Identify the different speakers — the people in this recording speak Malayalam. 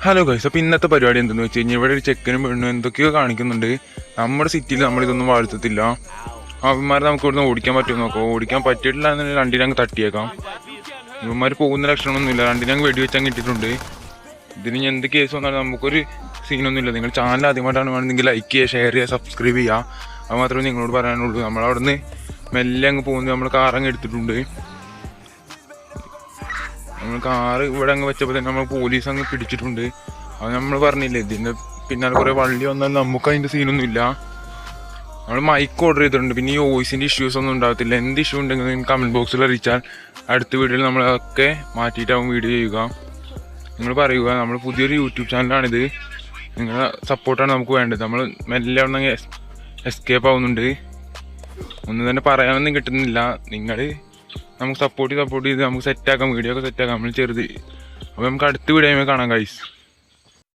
Speaker 1: ഹലോ ഗൈസ്, അപ്പോൾ ഇന്നത്തെ പരിപാടി എന്തെന്ന് വെച്ച് കഴിഞ്ഞാൽ ഇവിടെ ഒരു ചെക്കനും പെണ്ണും എന്തൊക്കെയോ കാണിക്കുന്നുണ്ട്. നമ്മുടെ സിറ്റിയിൽ നമ്മളിതൊന്നും വാഴ്ത്തത്തില്ല. അവന്മാരെ നമുക്ക് ഇവിടുന്ന് ഓടിക്കാൻ പറ്റുമെന്ന് നോക്കാം. ഓടിക്കാൻ പറ്റിയിട്ടില്ല എന്നുണ്ടെങ്കിൽ രണ്ടിനങ്ങ് തട്ടിയേക്കാം. ഇവന്മാർ പോകുന്ന ലക്ഷണമൊന്നുമില്ല, രണ്ടിനങ്ങ് വെടിവെച്ചാൽ കിട്ടിയിട്ടുണ്ട്. ഇതിന് എന്ത് കേസ് വന്നാലും നമുക്കൊരു സീനൊന്നുമില്ല. നിങ്ങൾ ചാനൽ ആദ്യമായിട്ടാണ് വേണമെങ്കിൽ ലൈക്ക് ചെയ്യുക, ഷെയർ ചെയ്യുക, സബ്സ്ക്രൈബ് ചെയ്യുക. അത് മാത്രമേ നിങ്ങളോട് പറയാനുള്ളൂ. നമ്മളവിടെ നിന്ന് മെല്ലെ അങ്ങ് പോകുന്നത് നമ്മൾ കാറങ്ങ് എടുത്തിട്ടുണ്ട്. നമ്മൾ കാറ് ഇവിടെ അങ്ങ് വെച്ചപ്പോൾ തന്നെ നമ്മൾ പോലീസ് അങ്ങ് പിടിച്ചിട്ടുണ്ട്. അത് നമ്മൾ പറഞ്ഞില്ലേ, ഇതിൻ്റെ പിന്നാലെ കുറേ വള്ളി വന്നാൽ നമുക്ക് അതിൻ്റെ സീനൊന്നുമില്ല. നമ്മൾ മൈക്ക് ഓർഡർ ചെയ്തിട്ടുണ്ട്. പിന്നെ ഈ വോയിസിൻ്റെ ഇഷ്യൂസ് ഒന്നും ഉണ്ടാകത്തില്ല. എന്ത് ഇഷ്യൂ ഉണ്ടെങ്കിൽ നിങ്ങൾ കമൻറ്റ് ബോക്സിൽ അറിയിച്ചാൽ അടുത്ത വീഡിയോയിൽ നമ്മളതൊക്കെ മാറ്റിയിട്ടാവും വീഡിയോ ചെയ്യുക. നിങ്ങൾ പറയുക, നമ്മൾ പുതിയൊരു യൂട്യൂബ് ചാനലാണിത്, നിങ്ങളുടെ സപ്പോർട്ടാണ് നമുക്ക് വേണ്ടത്. നമ്മൾ മെല്ലെ അവിടെ എസ്കേപ്പ് ആവുന്നുണ്ട്. ഒന്നും തന്നെ പറയാനൊന്നും കിട്ടുന്നില്ല. നിങ്ങൾ നമുക്ക് സപ്പോർട്ട് ചെയ്ത് നമുക്ക് സെറ്റാക്കാം, വീഡിയോ ഒക്കെ സെറ്റാക്കാം. നമ്മൾ ചെറുത്. അപ്പോൾ നമുക്ക് അടുത്ത വീഡിയോ കാണാം ഗൈസ്.